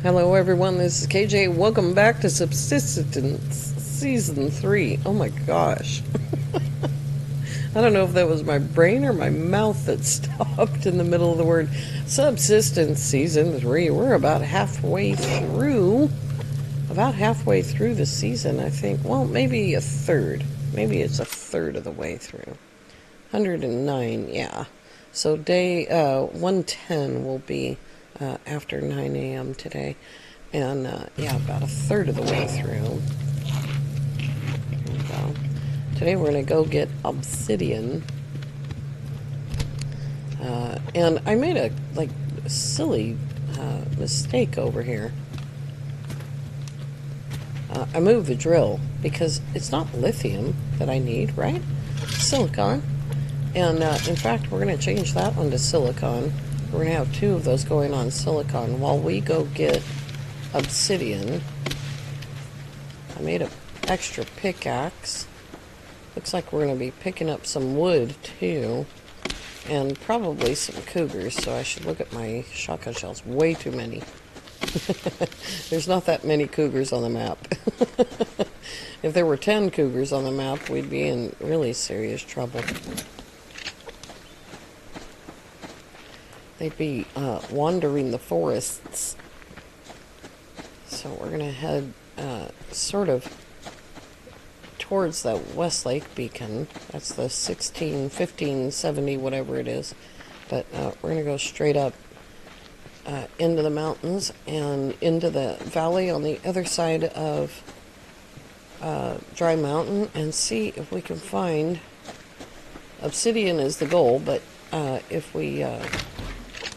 Hello everyone, this is KJ. Welcome back to Subsistence Season 3. Oh my gosh. I don't know if that was my brain or my mouth that stopped in the middle of the word. Subsistence Season 3. We're about halfway through. About halfway through the season, I think. Well, maybe a third. Maybe it's a third of the way through. 109, yeah. So day 110 will be after 9 a.m. today. And yeah, about a third of the way through. And, today we're going to go get obsidian. And I made a silly mistake over here. I moved the drill because it's not lithium that I need, right? Silicon. And in fact, we're going to change that one to silicon. We're going to have two of those going on silicon while we go get obsidian. I made an extra pickaxe. Looks like we're going to be picking up some wood too. And probably some cougars, so I should look at my shotgun shells. Way too many. There's not that many cougars on the map. If there were 10 cougars on the map, we'd be in really serious trouble. They'd be wandering the forests. So we're going to head sort of towards the Westlake beacon. That's the 16, 15, 70, whatever it is. But we're going to go straight up into the mountains and into the valley on the other side of Dry Mountain and see if we can find obsidian is the goal, but if we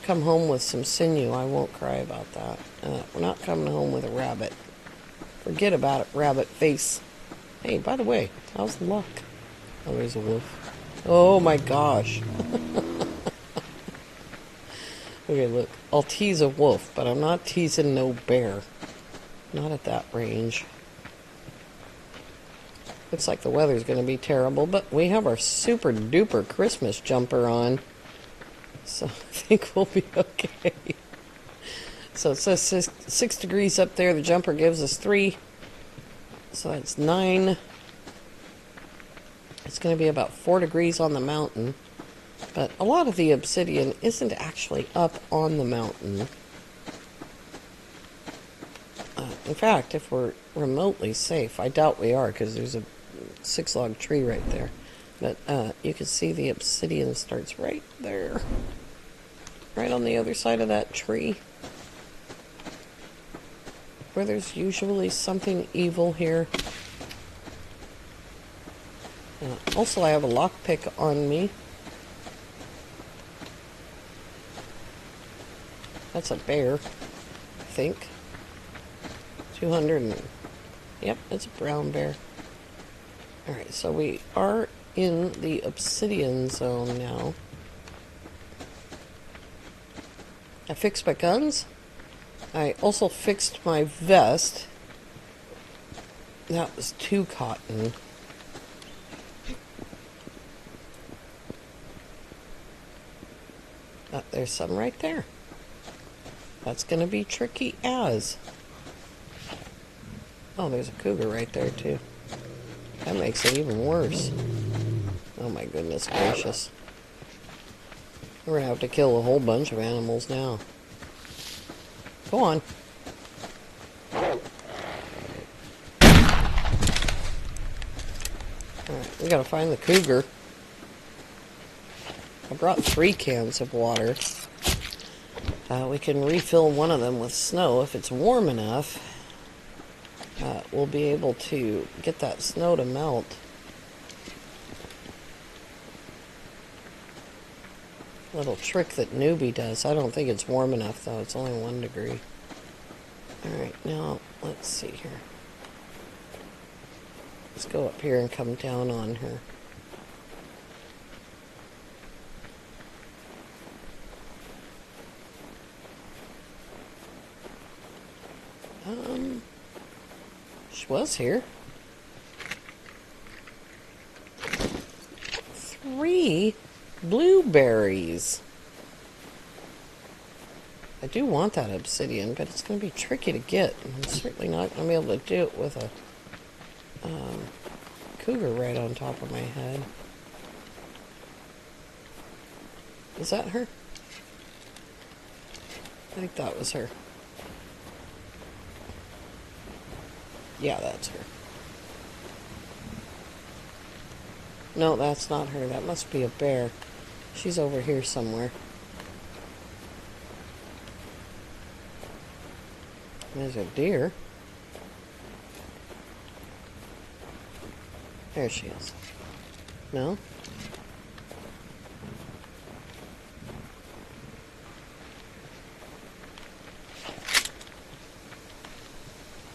come home with some sinew, I won't cry about that. We're not coming home with a rabbit. Forget about it, rabbit face. Hey, by the way, how's the luck? Oh, there's a wolf. Oh my gosh. Okay, look, I'll tease a wolf, but I'm not teasing no bear. Not at that range. Looks like the weather's going to be terrible, but we have our super duper Christmas jumper on. So I think we'll be okay. So it says 6 degrees up there. The jumper gives us 3. So that's 9. It's going to be about 4 degrees on the mountain. But a lot of the obsidian isn't actually up on the mountain. In fact, if we're remotely safe, I doubt we are because there's a 6-log tree right there. But you can see the obsidian starts right there. Right on the other side of that tree. Where there's usually something evil here. Also, I have a lockpick on me. That's a bear, I think. 200 and... Yep, it's a brown bear. Alright, so we are in the obsidian zone now. I fixed my guns. I also fixed my vest. That was too cotton. There's some right there. That's going to be tricky as. Oh, there's a cougar right there too. That makes it even worse. Oh my goodness gracious. We're going to have to kill a whole bunch of animals now. Go on. Alright, we gotta find the cougar. I brought 3 cans of water. We can refill one of them with snow. If it's warm enough, we'll be able to get that snow to melt. Little trick that newbie does. I don't think it's warm enough though. It's only 1 degree. Alright, now let's see here. Let's go up here and come down on her. She was here. 3 blueberries. I do want that obsidian, but it's going to be tricky to get. I'm certainly not going to be able to do it with a cougar right on top of my head. Is that her? I think that was her. Yeah, that's her. No, that's not her. That must be a bear. She's over here somewhere. There's a deer. There she is. No?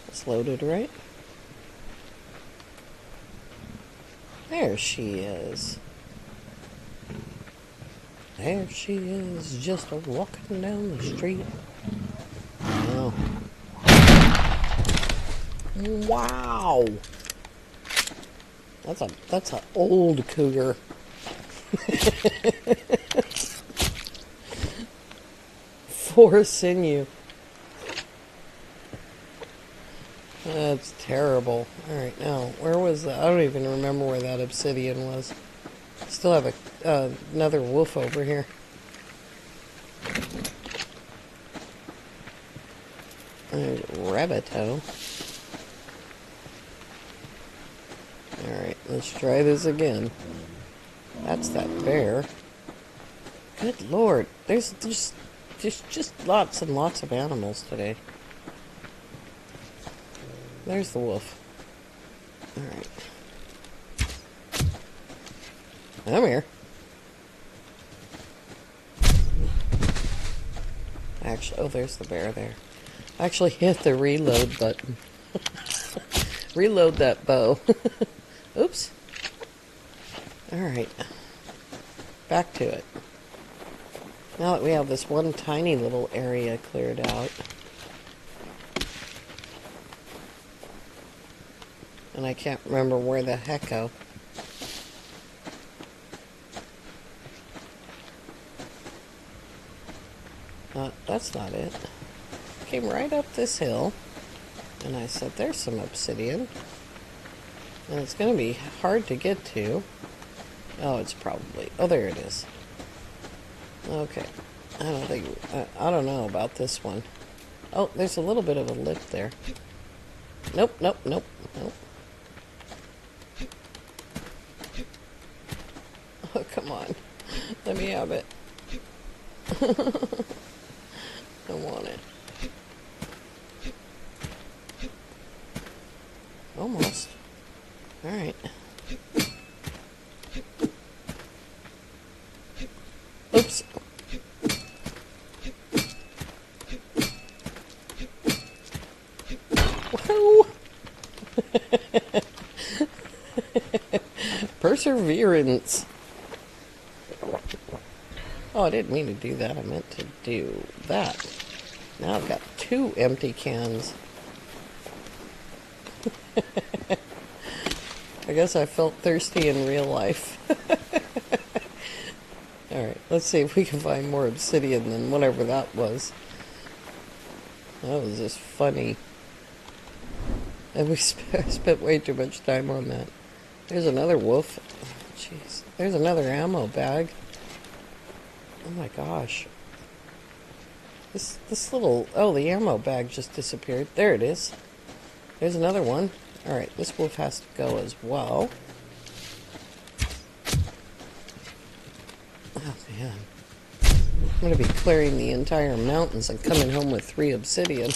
It's loaded, right? There she is. There she is, just walking down the street. Oh. Wow. That's an old cougar. For sinew. That's terrible. Alright, now, where was that? I don't even remember where that obsidian was. Still have another wolf over here. There's Rabbito. Alright, let's try this again. That's that bear. Good lord, there's just lots and lots of animals today. There's the wolf. Alright. I'm here. Actually, oh, there's the bear there. Actually hit the reload button. Reload that bow. Oops. Alright. Back to it. Now that we have this one tiny little area cleared out. And I can't remember where the hecko. That's not it. Came right up this hill. And I said, there's some obsidian. And it's going to be hard to get to. Oh, it's probably... Oh, there it is. Okay. I don't think... I don't know about this one. Oh, there's a little bit of a lip there. Nope, nope, nope, nope. Oh, come on. Let me have it. I want it. Almost. Alright. Oops. Whoa! Perseverance. Oh, I didn't mean to do that. I meant to do that. Now I've got 2 empty cans. I guess I felt thirsty in real life. Alright, let's see if we can find more obsidian than whatever that was. That was just funny. And we spent way too much time on that. There's another wolf. Jeez. There's another ammo bag. Oh my gosh. This little... Oh, the ammo bag just disappeared. There it is. There's another one. Alright, this wolf has to go as well. Oh, man. I'm going to be clearing the entire mountains and coming home with 3 obsidian.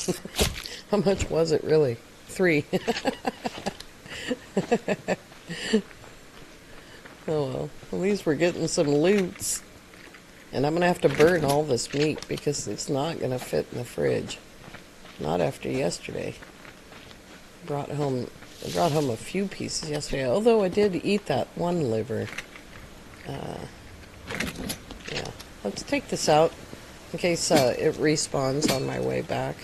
How much was it, really? 3. Oh, well. At least we're getting some loots. And I'm going to have to burn all this meat because it's not going to fit in the fridge. Not after yesterday. I brought home a few pieces yesterday, although I did eat that one liver. Yeah. Let's take this out in case it respawns on my way back.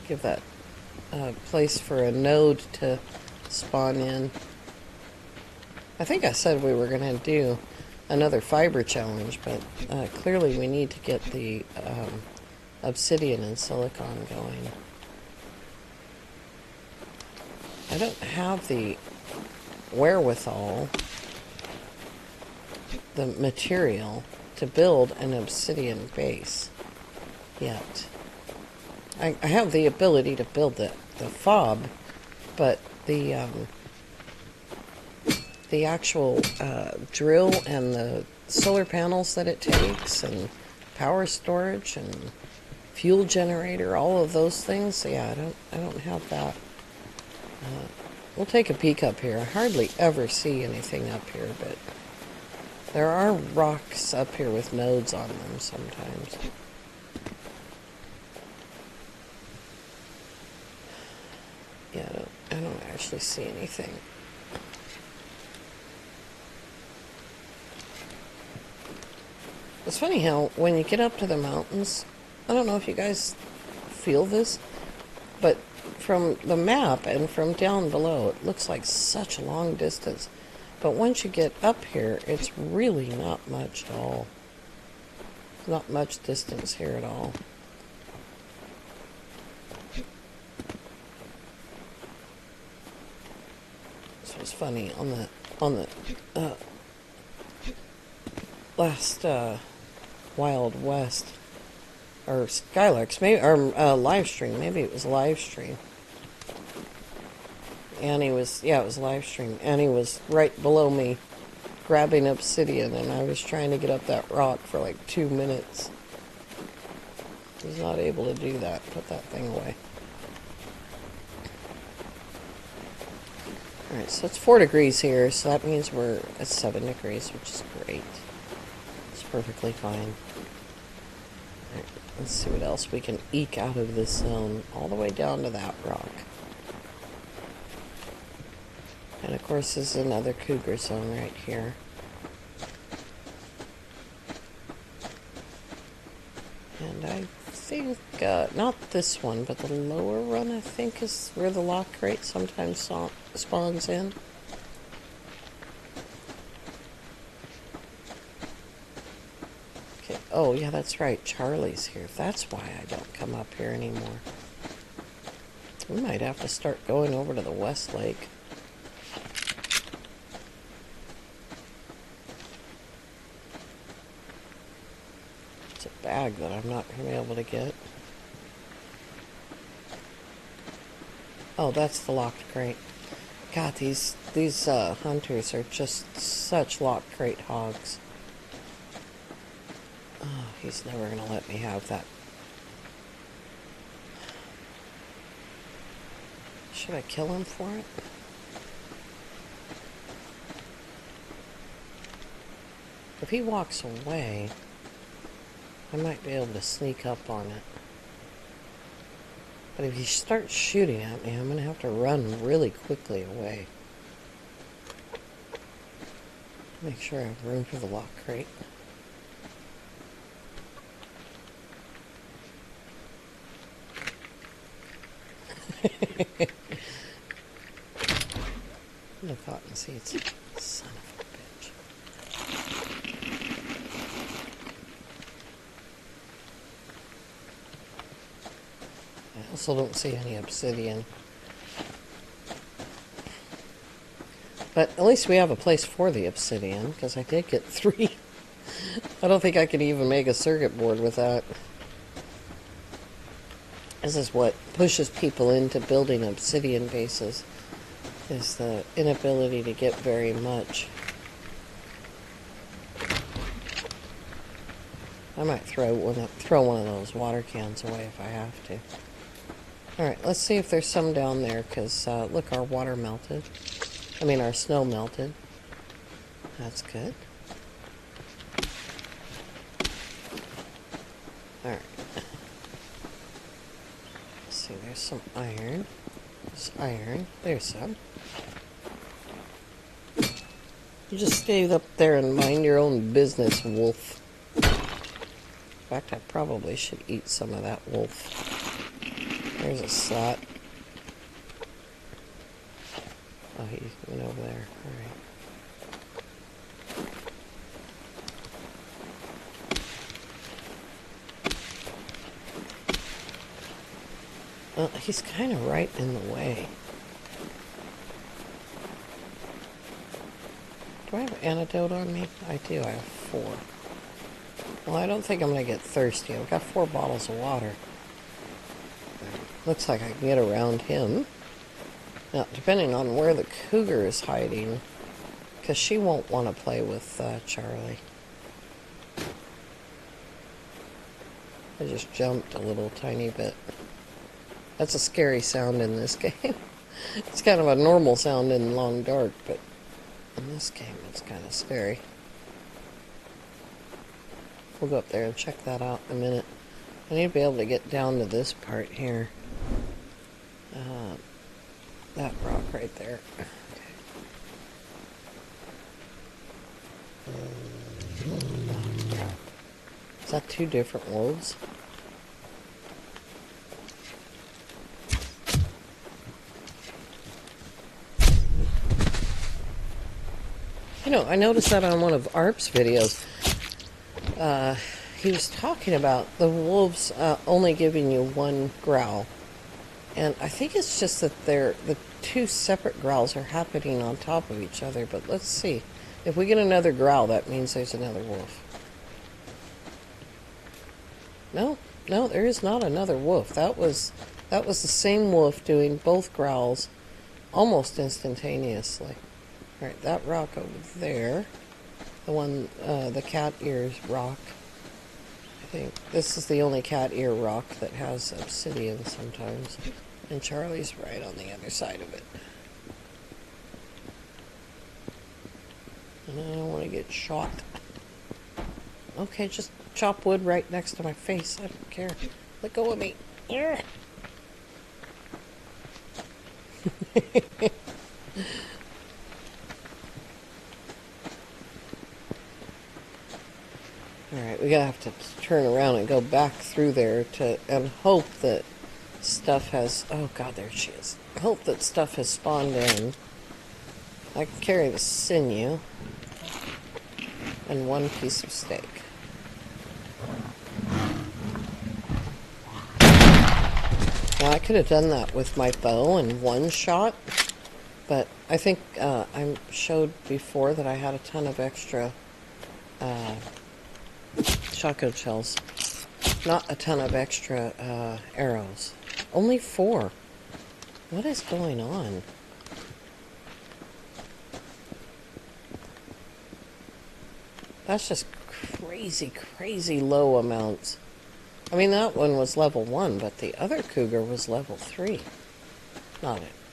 Give that place for a node to spawn in. I think I said we were going to do another fiber challenge, but clearly we need to get the obsidian and silicon going. I don't have the wherewithal, the material, to build an obsidian base yet. I have the ability to build the fob, but the actual drill and the solar panels that it takes and power storage and fuel generator, all of those things, yeah, I don't have that. We'll take a peek up here. I hardly ever see anything up here, but there are rocks up here with nodes on them sometimes. Yeah, I don't actually see anything. It's funny how when you get up to the mountains, I don't know if you guys feel this, but from the map and from down below, it looks like such a long distance. But once you get up here, it's really not much at all. Not much distance here at all. This was funny on the last Wild West or Skylarks, maybe, or live stream. Maybe it was live stream. Annie was, yeah, it was live stream. Annie was right below me grabbing obsidian, and I was trying to get up that rock for like 2 minutes. I was not able to do that. Put that thing away. Alright, so it's 4 degrees here, so that means we're at 7 degrees, which is great. It's perfectly fine. Alright, let's see what else we can eke out of this zone, all the way down to that rock. And of course, this is another cougar zone right here. And I think, not this one, but the lower one, I think, is where the lock crate sometimes spawns in. Okay, oh yeah, that's right, Charlie's here. That's why I don't come up here anymore. We might have to start going over to the West Lake. Bag that I'm not going to be able to get. Oh, that's the locked crate. God, these hunters are just such locked crate hogs. Oh, he's never going to let me have that. Should I kill him for it? If he walks away, I might be able to sneak up on it. But if he starts shooting at me, I'm going to have to run really quickly away. Make sure I have room for the lock crate. The cotton seeds. Son of a bitch. I also don't see any obsidian. But at least we have a place for the obsidian, because I did get 3. I don't think I could even make a circuit board with that. This is what pushes people into building obsidian bases, is the inability to get very much. I might throw one of those water cans away if I have to. Alright, let's see if there's some down there, because, look, our water melted. I mean, our snow melted. That's good. Alright. Let's see, there's some iron. There's iron. There's some. You just stay up there and mind your own business, wolf. In fact, I probably should eat some of that wolf. There's a slot. Oh, he went over there. Well, he's kind of right in the way. Do I have antidote on me? I do. I have 4. Well, I don't think I'm going to get thirsty. I've got 4 bottles of water. Looks like I can get around him. Now, depending on where the cougar is hiding, because she won't want to play with Charlie. I just jumped a little tiny bit. That's a scary sound in this game. It's kind of a normal sound in Long Dark, but in this game it's kind of scary. We'll go up there and check that out in a minute. I need to be able to get down to this part here. That rock right there. Okay. Is that 2 different wolves? You know, I noticed that on one of ARP's videos. He was talking about the wolves only giving you 1 growl. And I think it's just that the 2 separate growls are happening on top of each other. But let's see. If we get another growl, that means there's another wolf. No, there is not another wolf. That was the same wolf doing both growls almost instantaneously. All right, that rock over there, the one, the cat ears rock. I think this is the only cat ear rock that has obsidian sometimes. And Charlie's right on the other side of it. And I don't want to get shot. Okay, just chop wood right next to my face. I don't care. Let go of me. Alright, we're gonna have to turn around and go back through there and hope that stuff has... Oh god, there she is. Hope that stuff has spawned in. I can carry the sinew and 1 piece of steak. Now, I could have done that with my bow in 1 shot, but I think I showed before that I had a ton of extra shotgun shells. Not a ton of extra arrows. Only 4. What is going on? That's just crazy low amounts. I mean, that one was level 1, but the other cougar was level 3.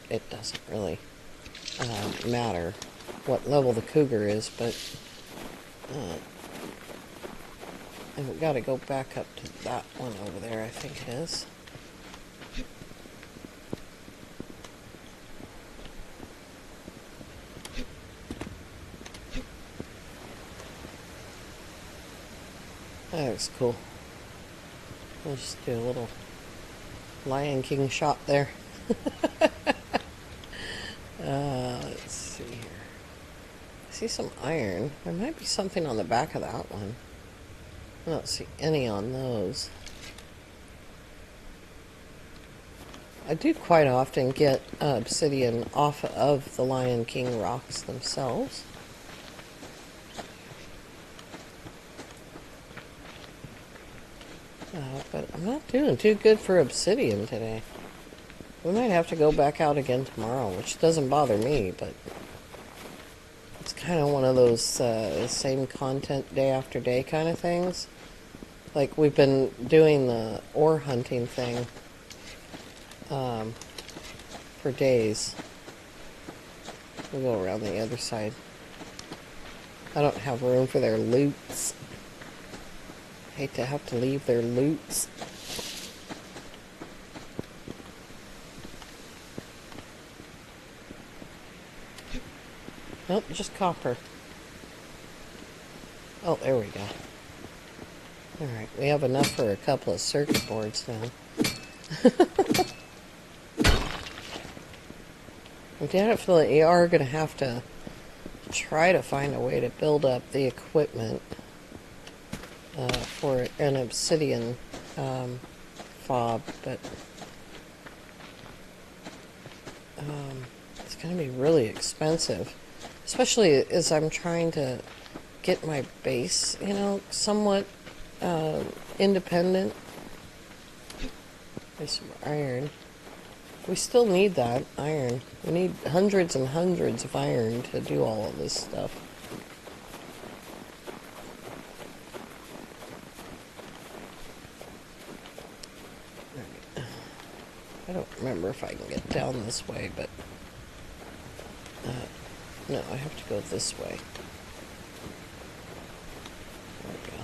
It doesn't really matter what level the cougar is, but and we've got to go back up to that one over there, I think it is. That looks cool. We'll just do a little Lion King shot there. Let's see here. I see some iron. There might be something on the back of that one. I don't see any on those. I do quite often get obsidian off of the Lion King rocks themselves. But I'm not doing too good for obsidian today. We might have to go back out again tomorrow, which doesn't bother me, but it's kind of one of those same content day after day kind of things. Like, we've been doing the ore hunting thing for days. We'll go around the other side. I don't have room for their loots. Hate to have to leave their loots. Nope, just copper. Oh, there we go. Alright, we have enough for a couple of circuit boards now. We definitely are going to have to try to find a way to build up the equipment for an obsidian fob, but it's going to be really expensive, especially as I'm trying to get my base, somewhat independent. There's some iron. We still need that iron. We need hundreds and hundreds of iron to do all of this stuff. I don't remember if I can get down this way, but no, I have to go this way. There we go.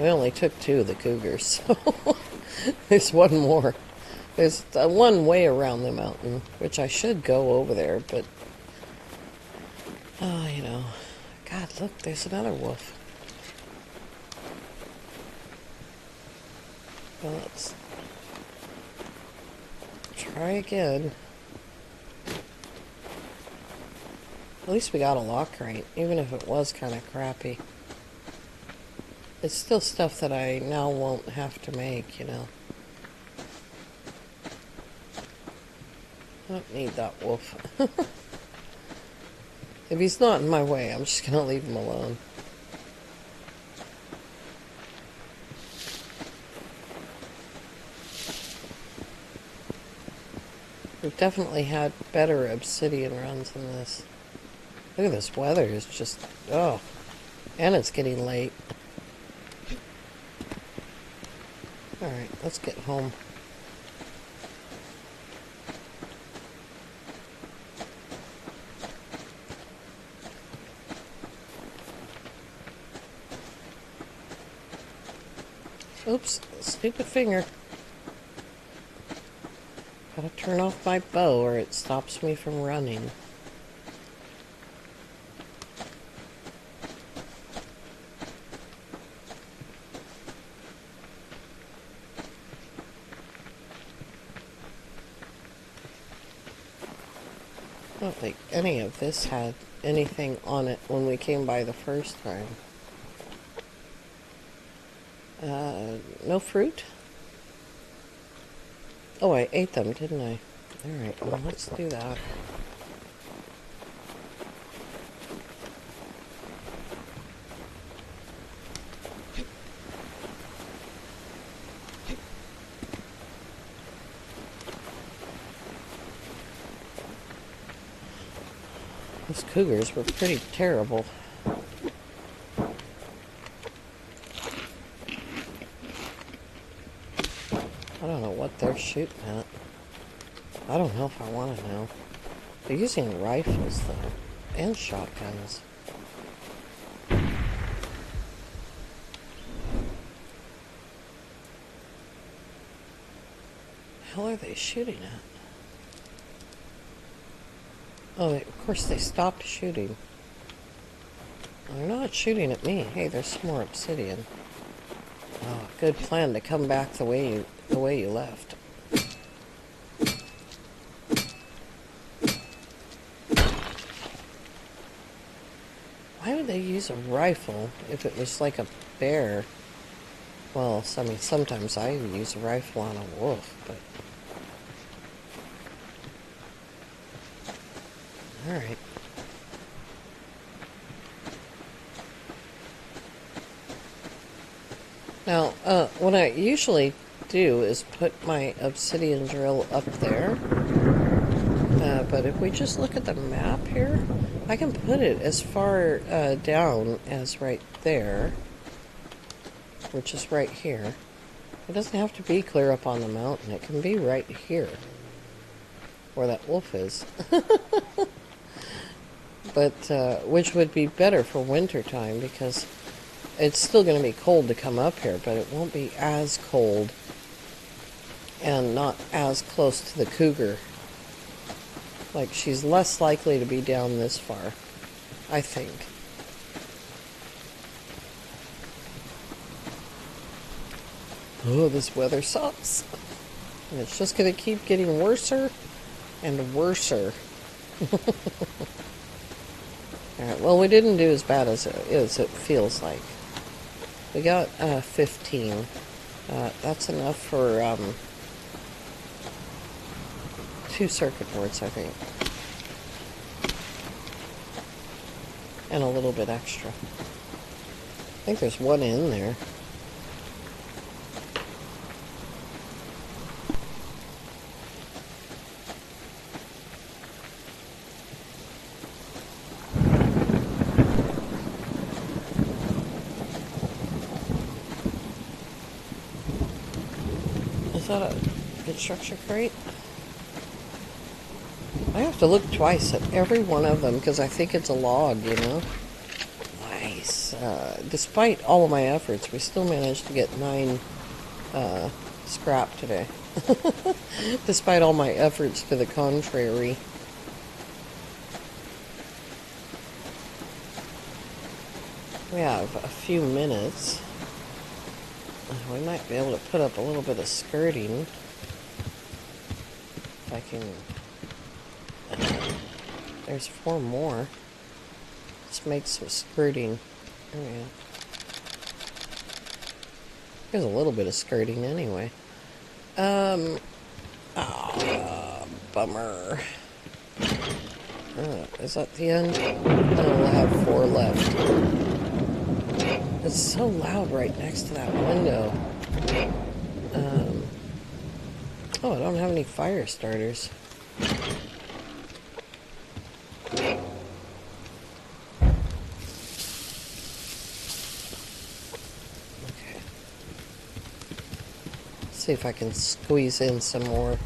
We only took 2 of the cougars, so there's one more. There's one way around the mountain, which I should go over there, but God, look, there's another wolf. Well, let's try again. At least we got a lock crate, even if it was kind of crappy. It's still stuff that I now won't have to make, I don't need that wolf. If he's not in my way, I'm just gonna leave him alone. We've definitely had better obsidian runs than this. Look at this weather, is just, oh. And it's getting late. Alright, let's get home. Oops, stupid finger. Gotta turn off my bow or it stops me from running. I don't think any of this had anything on it when we came by the first time. No fruit? Oh, I ate them, didn't I? Alright, well, let's do that. Those cougars were pretty terrible. I don't know what they're shooting at. I don't know if I want to know. They're using rifles, though, and shotguns. The hell are they shooting at? Oh, of course they stopped shooting. They're not shooting at me. Hey, there's some more obsidian. Oh, good plan to come back the way you left. Why would they use a rifle if it was like a bear? Well, I mean, sometimes I use a rifle on a wolf, but... Alright. Now, what I usually do is put my obsidian drill up there. But if we just look at the map here, I can put it as far down as right there, which is right here. It doesn't have to be clear up on the mountain. It can be right here, where that wolf is. But, which would be better for winter time, because it's still going to be cold to come up here, but it won't be as cold and not as close to the cougar. Like, she's less likely to be down this far, I think. Oh, this weather sucks. And it's just going to keep getting worser and worser. Alright, well, we didn't do as bad as it feels like. We got 15. That's enough for 2 circuit boards, I think. And a little bit extra. I think there's one in there. Is that a construction crate? I have to look twice at every one of them because I think it's a log, you know? Nice. Despite all of my efforts, we still managed to get 9 scrap today. Despite all my efforts to the contrary. We have a few minutes. We might be able to put up a little bit of skirting. If I can... there's 4 more. Let's make some skirting. There we go. There's a little bit of skirting anyway. Bummer. Is that the end? No, we'll have 4 left. It's so loud right next to that window. Oh, I don't have any fire starters. See if I can squeeze in some more.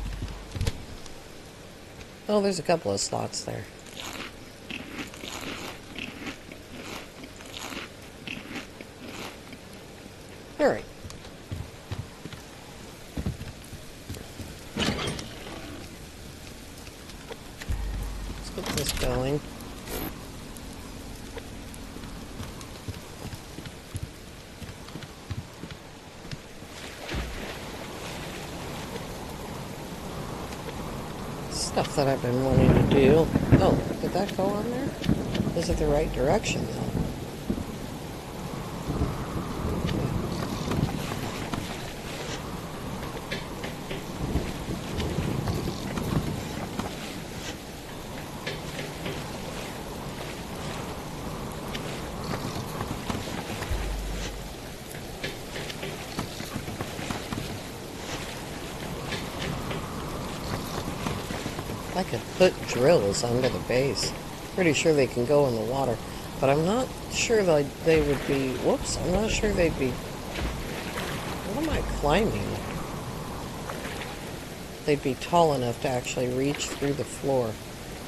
Oh, there's a couple of slots there. All right. Let's get this going. Stuff that I've been wanting to do. Oh, did that go on there? Is it the right direction though? I could put drills under the base. Pretty sure they can go in the water. But I'm not sure that they would be... Whoops, I'm not sure they'd be... What am I climbing? They'd be tall enough to actually reach through the floor.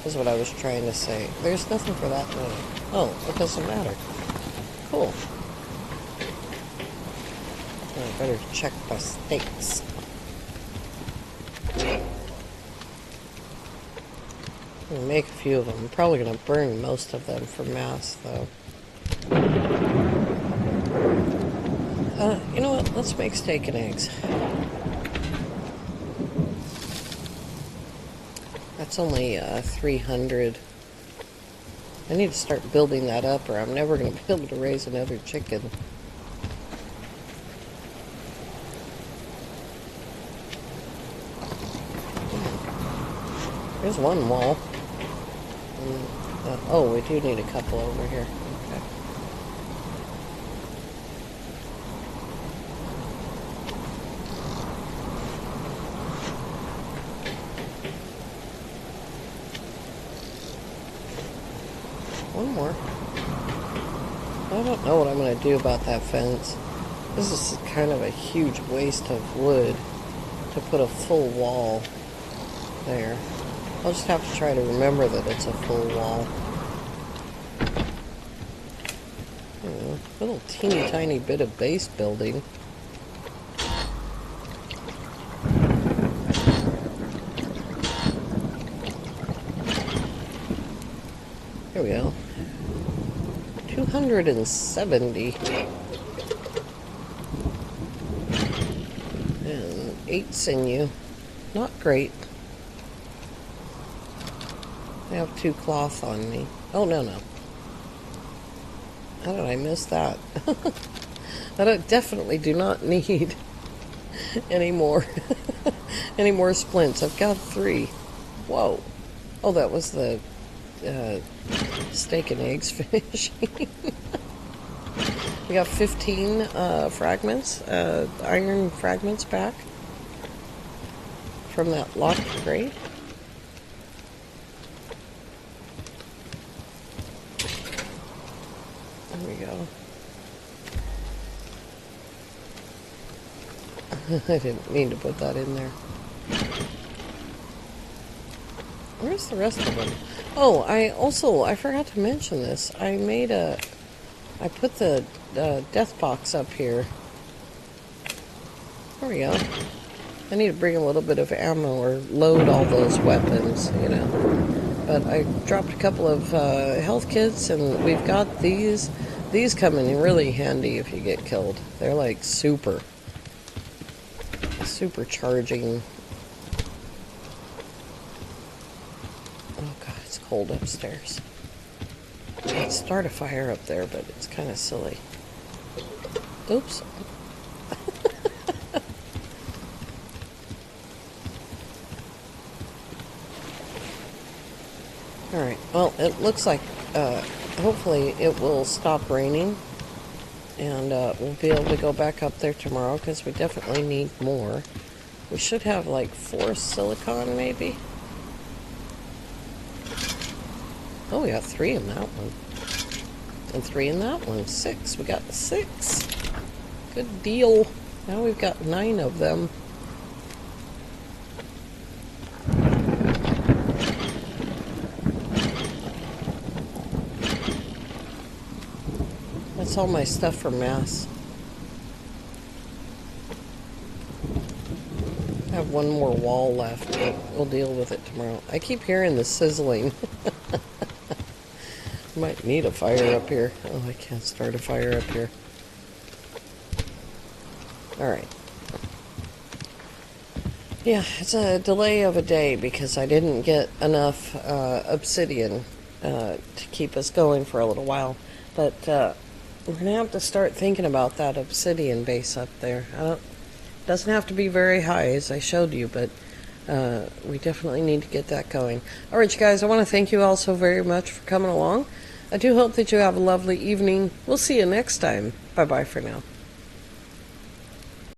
Is what I was trying to say. There's nothing for that way. Oh, it doesn't matter. Cool. I better check the stakes. I'm going to make a few of them. I'm probably going to burn most of them for mass, though. You know what? Let's make steak and eggs. That's only 300. I need to start building that up, or I'm never going to be able to raise another chicken. There's one wall. Oh, we do need a couple over here. Okay. One more. I don't know what I'm going to do about that fence. This is kind of a huge waste of wood to put a full wall there. I'll just have to try to remember that it's a full wall. Little teeny tiny bit of base building. Here we go. 270. And 8 sinew. Not great. I have 2 cloth on me. Oh, no. How did I miss that? That I definitely do not need. any more any more splints. I've got 3. Whoa. Oh, that was the steak and eggs finishing. We got 15 fragments, iron fragments back from that locked grate. There we go. I didn't mean to put that in there. Where's the rest of them? Oh, I forgot to mention this. I put the death box up here. There we go. I need to bring a little bit of ammo or load all those weapons, you know. But I dropped a couple of health kits, and we've got these. These come in really handy if you get killed. They're like supercharging. Oh god, it's cold upstairs. I'd start a fire up there, but it's kind of silly. Oops. Alright, well, it looks like hopefully it will stop raining, and we'll be able to go back up there tomorrow, because we definitely need more. We should have like 4 silicon, maybe. Oh, we got 3 in that one. And 3 in that one. 6. We got 6. Good deal. Now we've got 9 of them. That's all my stuff for mass. I have one more wall left, but we'll deal with it tomorrow. I keep hearing the sizzling. Might need a fire up here. Oh, I can't start a fire up here. Alright. Yeah, it's a delay of a day because I didn't get enough obsidian to keep us going for a little while. But we're going to have to start thinking about that obsidian base up there. Doesn't have to be very high, as I showed you, but we definitely need to get that going. Alright, you guys, I want to thank you all so very much for coming along. I do hope that you have a lovely evening. We'll see you next time. Bye-bye for now.